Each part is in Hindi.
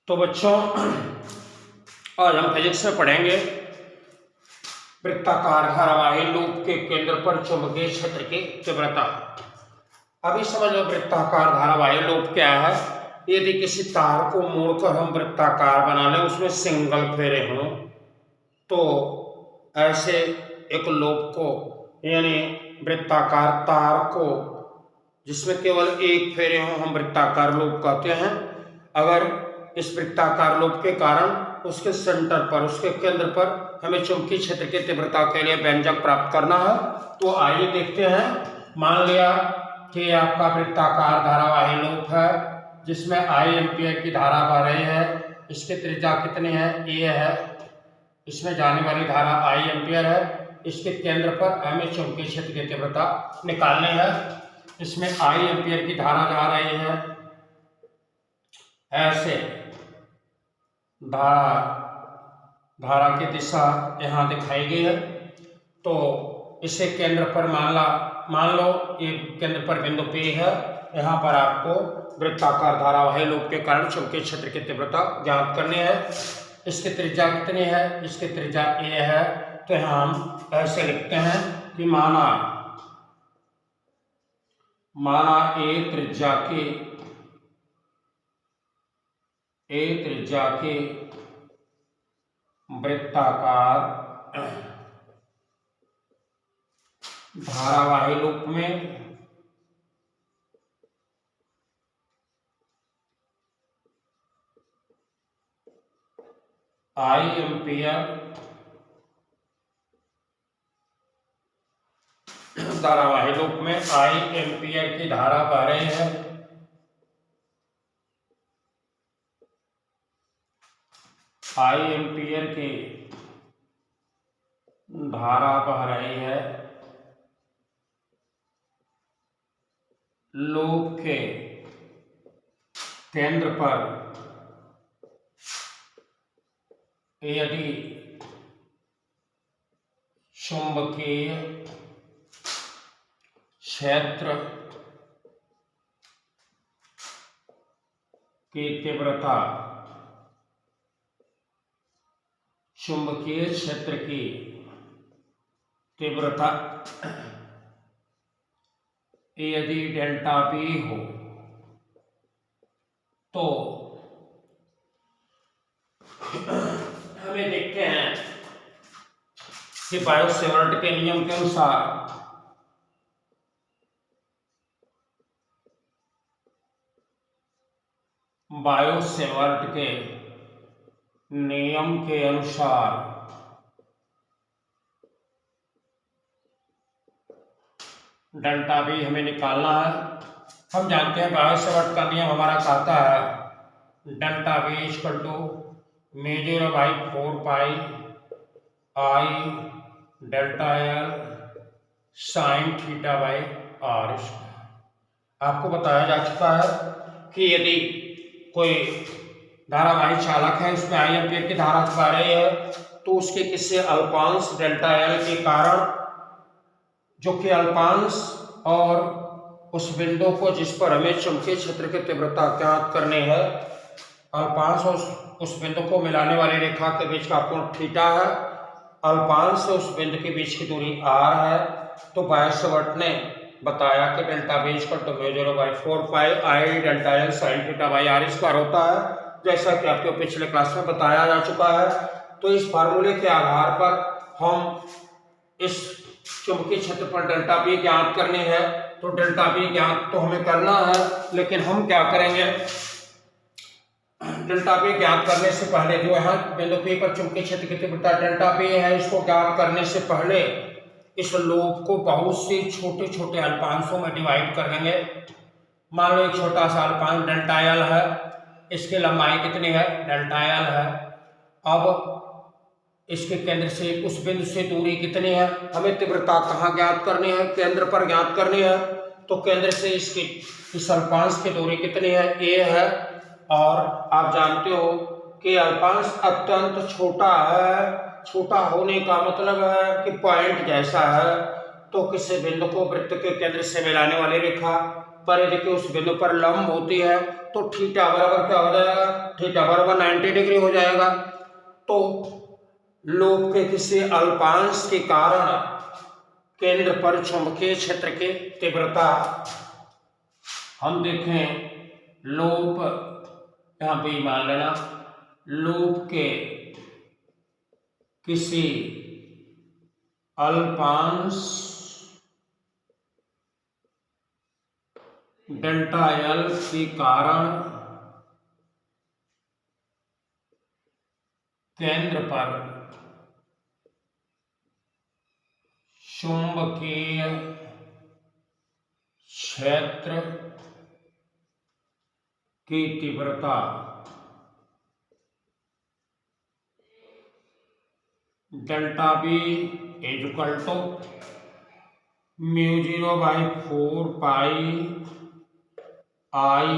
तो बच्चों, आज हम फिजिक्स में पढ़ेंगे वृत्ताकार धारावाही लूप के केंद्र पर चुंबकीय क्षेत्र की तीव्रता। अभी समझ लो वृत्ताकार धारावाही लूप क्या है। यदि किसी तार को मोड़कर हम वृत्ताकार बना लें, उसमें सिंगल फेरे हों, तो ऐसे एक लूप को यानी वृत्ताकार तार को जिसमें केवल एक फेरे हों हम वृत्ताकार लूप कहते हैं। अगर इस वृत्ताकार लूप के कारण उसके सेंटर पर, उसके केंद्र पर हमें चुंबकीय क्षेत्र की तीव्रता के लिए व्यंजक प्राप्त करना है, तो आइए देखते हैं। मान लिया कि आपका वृत्ताकार धारावाही लूप है जिसमें I एम्पीयर की धारा बह रही है। इसकी त्रिज्या कितनी है? A है। इसमें जाने वाली धारा I एम्पीयर है। इसके केंद्र पर हमें चुंबकीय क्षेत्र की तीव्रता निकालनी है। इसमें I एम्पीयर की धारा जा रही है, ऐसे धारा की दिशा यहाँ दिखाई गई है। तो इसे केंद्र पर मान लो ये केंद्र पर बिंदु P है। यहाँ पर आपको वृत्ताकार धारावाही लूप के कारण चुंबकीय क्षेत्र की तीव्रता ज्ञात करनी है। इसकी त्रिज्या कितनी है? इसकी त्रिज्या A है। तो यहाँ हम ऐसे लिखते हैं कि माना A त्रिज्या की वृत्ताकार धारावाही लूप में I एम्पीयर धारावाही लूप में I एम्पीयर की धारा बह रही है। I एम्पीयर की धारा बह रही है लूप के केंद्र पर। यदि चुंबकीय क्षेत्र की तीव्रता चुंबकीय क्षेत्र की तीव्रता यदि डेल्टा P हो, तो हमें देखते हैं कि बायो-सेवर्ट के नियम के अनुसार बायो-सेवर्ट के नियम के अनुसार डेल्टा B हमें निकालना है। हम जानते हैं बायो-सेवर्ट का नियम हमारा कहता है delta B equal to mu 0/4 pi I delta L sine theta by R। आपको बताया जा चुका है कि यदि कोई धारावाही चालक है, उसमें I एम्पीयर की धारा बह रही है, तो उसके किसी अल्पांश डेल्टा L के कारण, जो कि अल्पांश और उस बिंदु को जिस पर हमें चुंबकीय क्षेत्र की तीव्रता ज्ञात करनी है, अल्पांश और उस बिंदु को मिलाने वाली रेखा के बीच का कोण थीटा है। अल्पांश से उस बिंदु के बीच की दूरी r है। तो बायो-सेवर्ट ने बताया कि delta B equal to mu 0/4 pi I delta L sine theta by R square होता है, जैसा कि आपको पिछले क्लास में बताया जा चुका है। तो इस फार्मूले के आधार पर हम इस चुंबकीय क्षेत्र पर डेल्टा B ज्ञात करनी है। तो डेल्टा B ज्ञात तो हमें करना है, लेकिन हम क्या करेंगे, डेल्टा B ज्ञात करने से पहले जो है बिंदु P पर चुंबकीय क्षेत्र की तीव्रता डेल्टा B है, इसको ज्ञात करने से पहले इस लूप को बहुत से छोटे छोटे अल्पांशों में डिवाइड कर देंगे। मान लो एक छोटा सा अल्पांश डेल्टा L है, इसकी लंबाई कितनी है? डेल्टा L है। अब इसके केंद्र से उस बिंदु से दूरी कितनी है? हमें तीव्रता कहाँ ज्ञात करनी है? केंद्र पर ज्ञात करनी है। तो केंद्र से इस अल्पांश की दूरी कितनी है? A है। और आप जानते हो कि अल्पांश अत्यंत छोटा है। छोटा होने का मतलब है कि पॉइंट जैसा है। तो किसी बिंदु को वृत्त के केंद्र से मिलाने वाली रेखा पर यदि उस बिंदु पर लंब होती है तो थीटा बराबर क्या हो जाएगा? थीटा बराबर 90 डिग्री हो जाएगा। तो लोब के किसी अल्पांश के कारण केंद्र पर चुंबकीय क्षेत्र की तीव्रता, हम देखें लोब, यहां पे मान लेना लोब के किसी अल्पांश डेल्टा एल के कारण केंद्र पर चुंबकीय क्षेत्र की तीव्रता delta B equal to μ0/4 pi I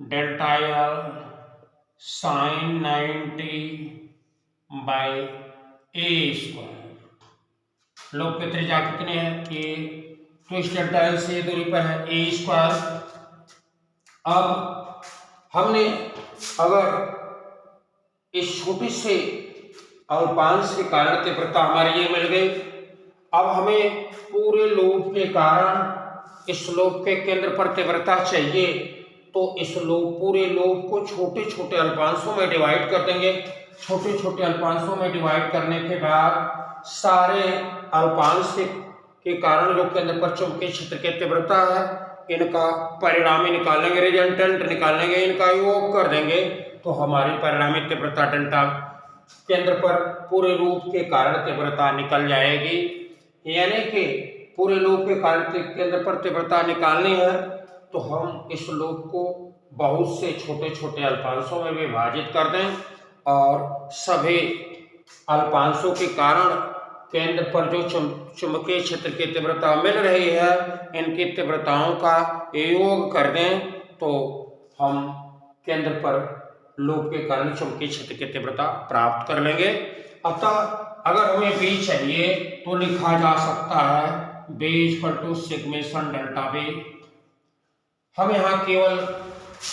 delta L sine 90 by a square. लोब की त्रिज्या कितनी है कि तो इस डेल्टा एल से दूरी पर है ए स्क्वायर। अब हमने अगर इस छोटी से अल्पांश के कारण तीव्रता हमारी ये मिल गई, अब हमें पूरे लोब के कारण इस लोब के केंद्र पर तीव्रता चाहिए, तो इस लोब पूरे लोब को छोटे छोटे अल्पांशों में डिवाइड कर देंगे। छोटे छोटे अल्पांशों में डिवाइड करने के बाद सारे अल्पांश के कारण जो केंद्र पर चुंबकीय क्षेत्र की तीव्रता है, इनका परिणामी निकालेंगे, रिजल्टेंट निकालेंगे, इनका योग कर देंगे, तो हमारी परिणामी तीव्रता डेल्टा केंद्र पर पूरे लोब के कारण तीव्रता निकल जाएगी। यानी कि पूरे लोब के कारण केंद्र पर तीव्रता निकालनी है तो हम इस लोब को बहुत से छोटे छोटे अल्पांशों में विभाजित कर दें और सभी अल्पांशों के कारण केंद्र पर जो चुंबकीय क्षेत्र की तीव्रता मिल रही है, इनकी तीव्रताओं का योग कर दें, तो हम केंद्र पर लोब के कारण चुंबकीय क्षेत्र की तीव्रता प्राप्त कर लेंगे। अतः अगर हमें बी चाहिए तो लिखा जा सकता है B equal to summation delta B. हम यहाँ केवल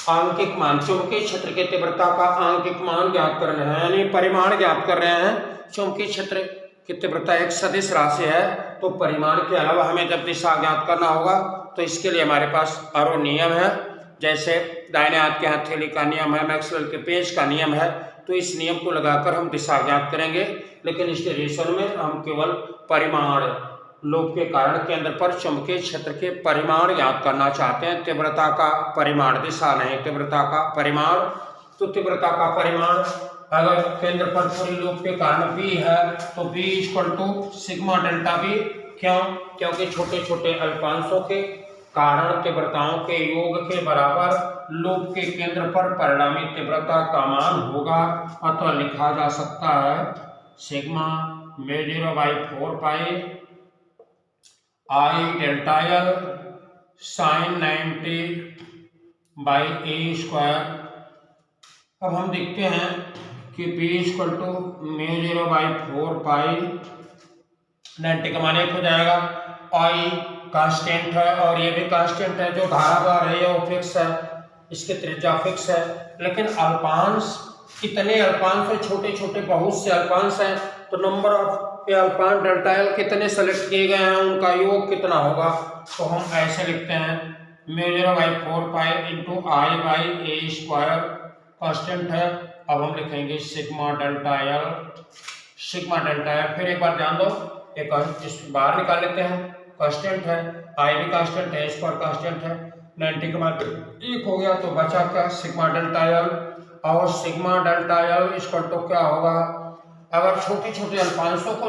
आंकिक मान, चुंबकीय क्षेत्र की तीव्रता का आंकिक मान ज्ञात कर रहे हैं, यानी परिमाण ज्ञात कर रहे हैं। चुंबकीय क्षेत्र की तीव्रता एक सदिश राशि है, तो परिमाण के अलावा हमें जब दिशा ज्ञात करना होगा तो इसके लिए हमारे पास आरो नियम है। जैसे दाहिने हाथ के हथेली का नियम है, मैक्सवेल के पेंच का नियम है, तो इस नियम को लगाकर हम दिशा ज्ञात करेंगे। लेकिन इस डेरिवेशन में हम केवल परिमाण, लोब के कारण केंद्र पर चुंबकीय क्षेत्र के परिमाण ज्ञात करना चाहते हैं, तीव्रता का परिमाण, दिशा नहीं, तीव्रता का परिमाण। तो तीव्रता का परिमाण अगर केंद्र पर पूरी लोब के कारण बी है तो B equal to sigma delta B. क्यों? क्योंकि छोटे छोटे अल्पांशों के कारण तीव्रताओं के योग के बराबर लोब के केंद्र पर परिणामी तीव्रता का मान होगा। अतः लिखा जा सकता है sigma μ0/4 pi I delta L sine 90 by a square. अब हम देखते हैं कि बी इक्वल टू μ0/4 पाई 90 का मान 1 हो जाएगा। आई कांस्टेंट है और ये भी कांस्टेंट है, जो धारा बह रही है वो फिक्स है, इसकी त्रिज्या फिक्स है। लेकिन अल्पांश, कितने अल्पांश है, छोटे छोटे बहुत से अल्पांश हैं, तो नंबर ऑफ अल्पांश डेल्टा एल कितने सेलेक्ट किए गए हैं, उनका योग कितना होगा। तो हम ऐसे लिखते हैं μ0/4 pi into I by a square, constant है। अब हम लिखेंगे sigma delta L, sigma delta L. फिर एक बार ध्यान दो, एक बाहर निकाल लेते हैं, कांस्टेंट है, आई भी कांस्टेंट है, स्क्वायर कांस्टेंट है, 90 का मान 1 हो गया, तो बचा क्या, सिग्मा डेल्टा एल। और sigma delta L equal to क्या होगा, अगर छोटे छोटे अल्पांशों को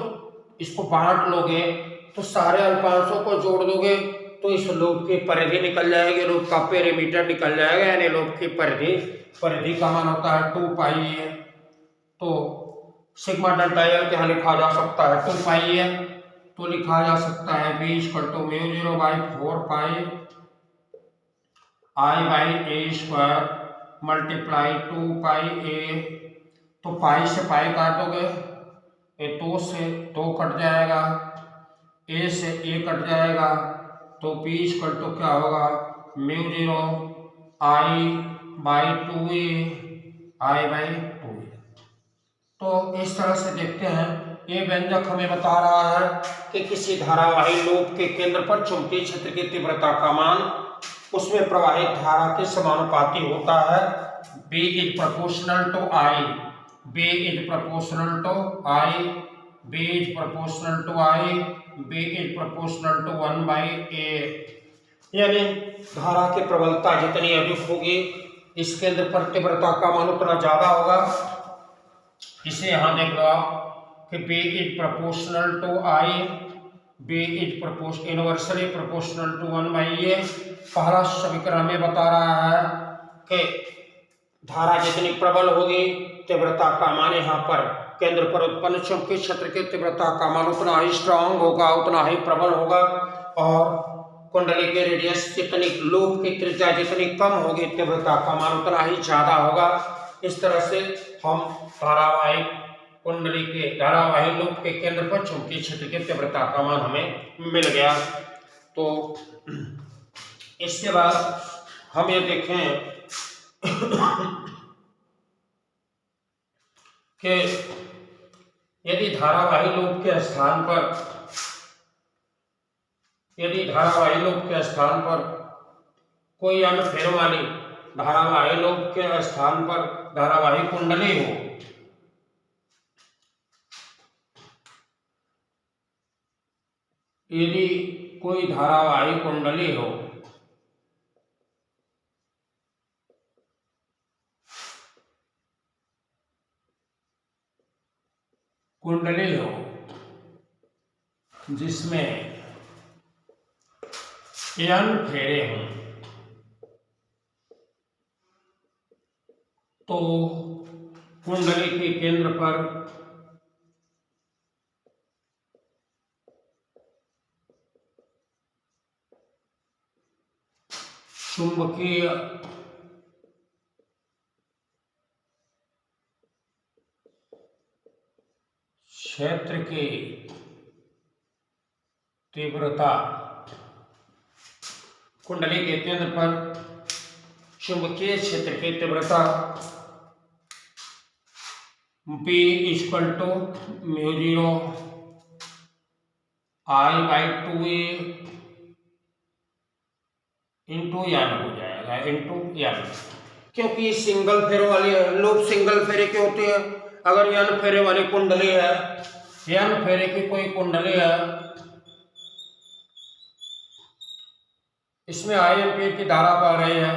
इसको बांट लोगे तो सारे अल्पांशों को जोड़ दोगे तो इस लोब की परिधि निकल जाएगी, लोब का पेरीमीटर निकल जाएगा, यानी लोब की परिधि, परिधि का मान होता है 2 पाई ए। तो सिग्मा डेल्टा एल क्या लिखा जा सकता है 2 पाई ए, तो लिखा जा सकता है B equal to μ0/4 pi I by a square multiply 2 pi a. तो पाई से पाई काट दोगे, ए 2 से 2 कट जाएगा, ए से ए कट जाएगा, तो बी इक्वल टू क्या होगा μ0 आई बाई 2 ए I बाई 2। तो इस तरह से देखते हैं, ये व्यंजक हमें बता रहा है कि किसी धारावाही लूप के केंद्र पर चुंबकीय क्षेत्र की तीव्रता का मान उसमें प्रवाहित धारा के समानुपाती होता है। B is proportional to I, B is proportional to I, B is proportional to I, B is proportional to 1/A। यानी धारा की प्रबलता जितनी अधिक होगी इस केंद्र पर तीव्रता का मान उतना ज्यादा होगा। इसे यहाँ देख लो आप कि B is proportional to I, B is inversely proportional to 1/A। पहला समीकरण में बता रहा है कि धारा जितनी प्रबल होगी तीव्रता का मान यहाँ पर केंद्र पर उत्पन्न चुंबकीय क्षेत्र की तीव्रता का मान उतना ही स्ट्रांग होगा, उतना ही प्रबल होगा। और कुंडली के रेडियस जितनी, लूप की त्रिज्या जितनी कम होगी तीव्रता का मान उतना ही ज्यादा होगा। इस तरह से हम धारावाही कुंडली के धारावाही लूप के केंद्र पर चुंबकीय क्षेत्र की तीव्रता का मान हमें मिल गया। तो इसके बाद हम ये देखें कि यदि धारावाही लूप के स्थान पर कोई अन्य फेरों वाली धारावाही लूप के स्थान पर धारावाही कुंडली हो, यदि कोई धारावाही कुंडली हो जिसमें n फेरे हों, तो कुंडली के केंद्र पर चुंबकीय क्षेत्र की तीव्रता, कुंडली के केंद्र पर चुंबकीय क्षेत्र की तीव्रता B equal to μ0 I/2A into n हो जाएगा, इंटू n। क्योंकि सिंगल फेरे वाली लूप सिंगल फेरे के होते हैं। अगर n फेरे वाली कुंडली है, n फेरे की कोई कुंडली है, इसमें I एम्पीयर की धारा बह रही है,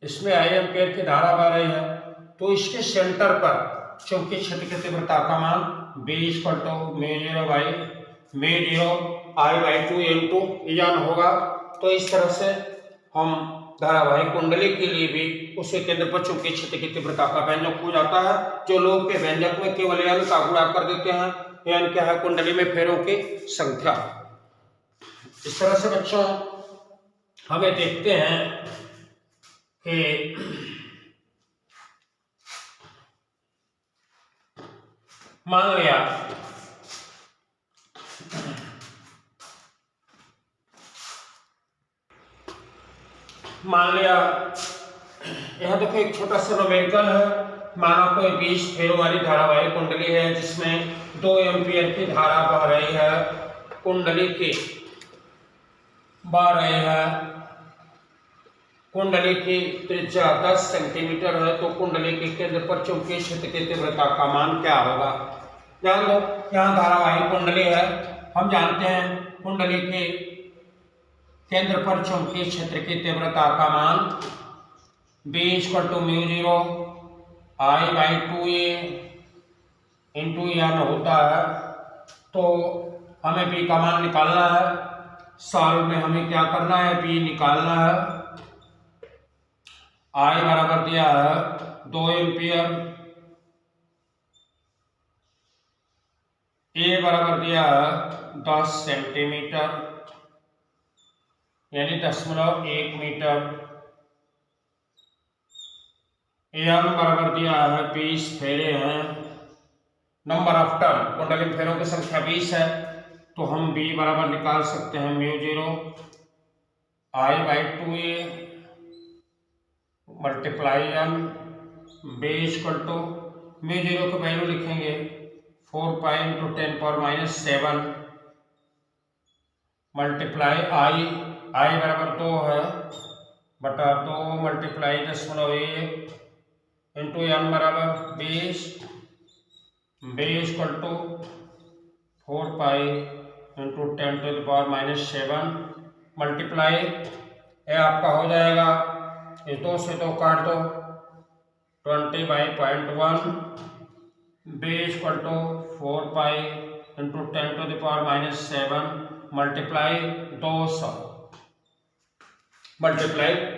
इसमें I एम्पीयर की धारा बह रही है, तो इसके सेंटर पर चुंबकीय क्षेत्र की तीव्रता का मान B equal to μ0 I/2 into n होगा। तो इस तरह से हम धारावाही कुंडली के लिए भी उसके केंद्र पर चुंबकीय क्षेत्र की तीव्रता का व्यंजक हो जाता है, जो लोग के व्यंजक में केवल n का गुणा कर देते हैं। n क्या है? कुंडली में फेरों की संख्या। इस तरह से बच्चों हमें देखते हैं कि मान लिया यह देखो एक छोटा सा नोमेरिकल है। मानो कोई 20 फेरों वाली धारावाही कुंडली है जिसमें 2 एम्पीयर की धारा बह रही है, कुंडली की कुंडली की त्रिज्या 10 सेंटीमीटर है। तो कुंडली के केंद्र पर चुंबकीय क्षेत्र की तीव्रता का मान क्या होगा? ध्यान दो, यहाँ धारावाही कुंडली है, हम जानते हैं कुंडली के केंद्र पर चुंबकीय क्षेत्र की तीव्रता का मान B equal to μ0 I/2A into n होता है। तो हमें B का मान निकालना है। सॉल्व में हमें क्या करना है? B निकालना है। I बराबर दिया है 2 एम्पियर, A बराबर दिया है 10 सेंटीमीटर यानी 0.1 मीटर, n बराबर दिया है 20 फेरे हैं। नंबर ऑफ टर्न, कुंडली में फेरों की संख्या 20 है, तो हम B बराबर निकाल सकते हैं mu 0 I/2A multiply M B equal to mu 0 की वैल्यू लिखेंगे 4 पाई इंटू 10⁻⁷ मल्टीप्लाई I बराबर 2 है बटा 2 मल्टीप्लाई 0.1 इंटू M बराबर 20 B equal to 4 pi into 10⁻⁷ multiply ये आपका हो जाएगा, इस 2 से 2 काट दो 20/0.1 B equal to 4 pi into 10⁻⁷ multiply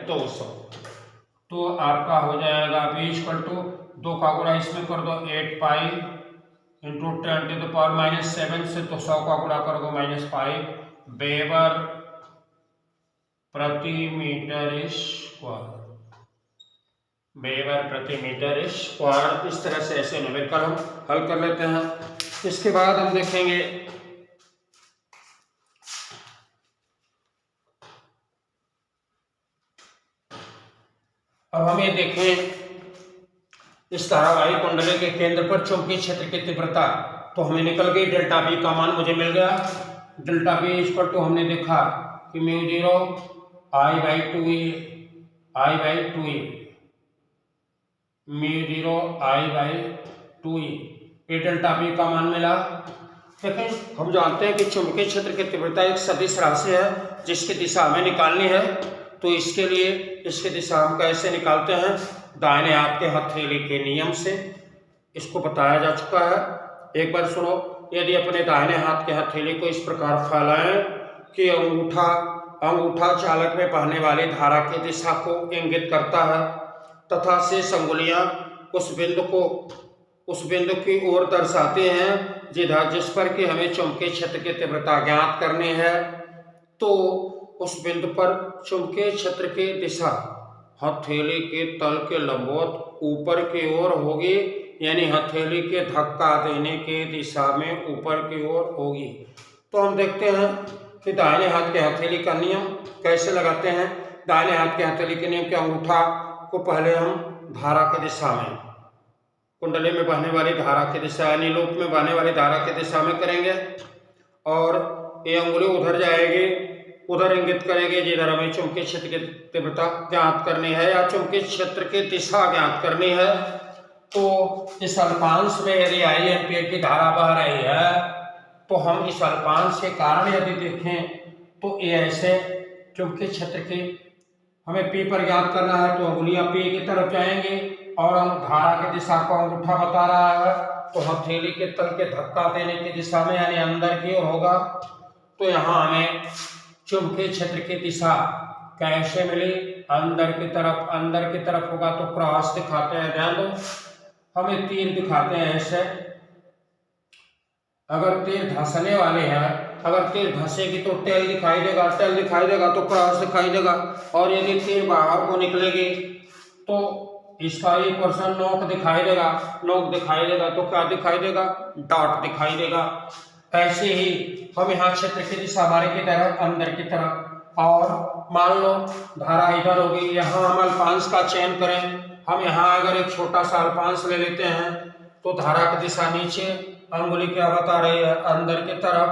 200 तो आपका हो जाएगा B इक्वल टू 2 का गुणा इसमें कर दो 8 पाई इंटू 10⁻⁷ से तो 100 का गुणा कर दो -5 वेबर प्रति मीटर स्क्वायर। इस तरह से ऐसे न्यूमेरिकल हम हल कर लेते हैं। इसके बाद हम देखेंगे अब हम ये देखें इस धारावाही कुंडली के केंद्र पर चुंबकीय क्षेत्र की तीव्रता तो हमें निकल गई, डेल्टा बी का मान मुझे मिल गया। डेल्टा बी इक्वल टू हमने देखा कि म्यू 0 I/2A म्यू 0 I/2A ये डेल्टा बी का मान मिला। लेकिन हम जानते हैं कि चुंबकीय क्षेत्र की तीव्रता एक सदिश राशि है जिसकी दिशा हमें निकालनी है। तो इसके लिए इसकी दिशा हम कैसे निकालते हैं, दाहिने हाथ के हथेली के नियम से इसको बताया जा चुका है। एक बार सुनो, यदि अपने दाहिने हाथ के हथेली को इस प्रकार फैलाएं कि अंगूठा चालक में बहने वाली धारा की दिशा को इंगित करता है तथा शेष अंगुलियां उस बिंदु की ओर दर्शाते हैं जिस पर कि हमें चुंबकीय क्षेत्र की तीव्रता ज्ञात करनी है, तो उस बिंदु पर चुंबकीय क्षेत्र की दिशा हथेली के तल के लंबवत ऊपर की ओर होगी, यानी हथेली के धक्का देने की दिशा में ऊपर की ओर होगी। तो हम देखते हैं कि दाहिने हाथ के हथेली का नियम कैसे लगाते हैं। दाहिने हाथ के हथेली के नियम के अंगूठा को पहले हम धारा की दिशा में, कुंडली में बहने वाली धारा की दिशा यानी लूप में बहने वाली धारा की दिशा में करेंगे और ये अंगुली उधर जाएगी, उधर इंगित करेंगे जिधर हमें चुंबकीय क्षेत्र की तीव्रता ज्ञात करनी है या चुंबकीय क्षेत्र की दिशा ज्ञात करनी है। तो इस अल्पांश में यदि I एम्पीयर की धारा बह रही है तो हम इस अल्पांश के कारण यदि देखें तो ये ऐसे चुंबकीय क्षेत्र की हमें P पर ज्ञात करना है तो अंगुलियां P की तरफ जाएंगी और हम धारा की दिशा को अंगूठा बता रहा है तो हथेली के तल के धक्का देने की दिशा में यानी अंदर की ओर होगा। तो यहाँ हमें चुंबकीय क्षेत्र की दिशा कैसे मिली, अंदर की तरफ होगा तो क्रॉस दिखाते हैं, ध्यान दो हमें तीर दिखाते हैं ऐसे। अगर तीर धंसने वाले हैं, अगर तीर धंसेगी तो टेल दिखाई देगा तो क्रॉस दिखाई देगा, और यदि तीर बाहर को निकलेगी तो इसका एक पोर्शन नोक दिखाई देगा तो क्या दिखाई देगा, डॉट दिखाई देगा। ऐसे ही हम यहाँ क्षेत्र की दिशा हमारे की तरफ अंदर की तरफ, और मान लो धारा इधर होगी, यहाँ हम अल्पांश का चयन करें। हम यहाँ अगर एक छोटा सा अल्पांश ले लेते हैं तो धारा की दिशा नीचे, अंगुली क्या बता रही है, अंदर की तरफ,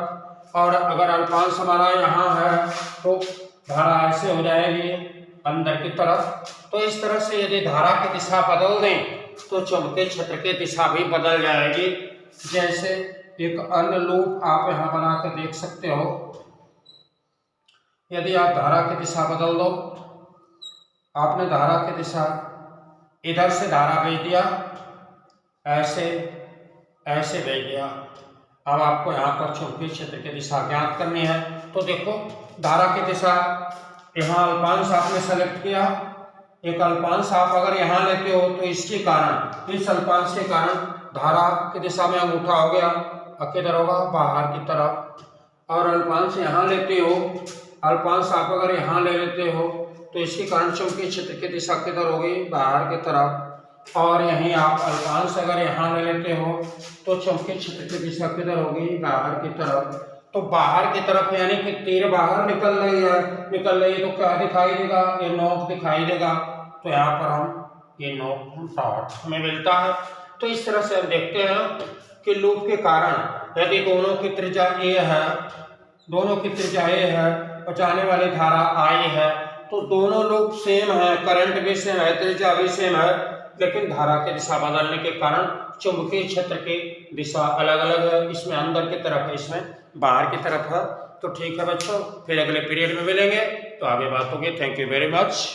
और अगर अल्पांश हमारा यहाँ है तो धारा ऐसे हो जाएगी अंदर की तरफ। तो इस तरह से यदि धारा की दिशा बदल दें तो चुंबकीय क्षेत्र की दिशा भी बदल जाएगी। जैसे एक अन्य लूप आप यहाँ बना कर देख सकते हो। यदि आप धारा की दिशा बदल दो, आपने धारा की दिशा इधर से धारा भेज दिया, ऐसे भेज दिया। अब आपको यहाँ पर चुंबकीय क्षेत्र की दिशा ज्ञात करनी है। तो देखो धारा की दिशा, यहाँ अल्पांश आपने सेलेक्ट किया, एक अल्पांश आप अगर यहाँ लेते हो तो इसके कारण, इस अल्पांश के कारण धारा की दिशा में अंगूठा हो गया किधर होगा, बाहर की तरफ। और अल्पांश यहाँ लेते हो, अल्पांश आप अगर यहाँ ले लेते हो तो इसके कारण चुंबकीय क्षेत्र की दिशा किधर होगी, बाहर की तरफ। और यहीं आप अल्पांश अगर यहाँ ले लेते हो तो चुंबकीय क्षेत्र की दिशा किधर होगी, बाहर की तरफ। तो बाहर की तरफ यानी कि तीर बाहर निकल रही है तो क्या दिखाई देगा, ये नोक दिखाई देगा। तो यहाँ पर हम ये नोक डॉट हमें मिलता है। तो इस तरह से हम देखते हैं कि लूप के कारण यदि दोनों की त्रिज्या ए है, दोनों की त्रिज्या ए है और जाने वाली धारा आई है, तो दोनों लूप सेम है, करंट भी सेम है, त्रिज्या भी सेम है, लेकिन धारा की दिशा बदलने के कारण चुंबकीय क्षेत्र की दिशा अलग अलग है। इसमें अंदर की तरफ है, इसमें बाहर की तरफ है। तो ठीक है बच्चों, फिर अगले पीरियड में मिलेंगे तो आगे बात होगी। Thank you very much.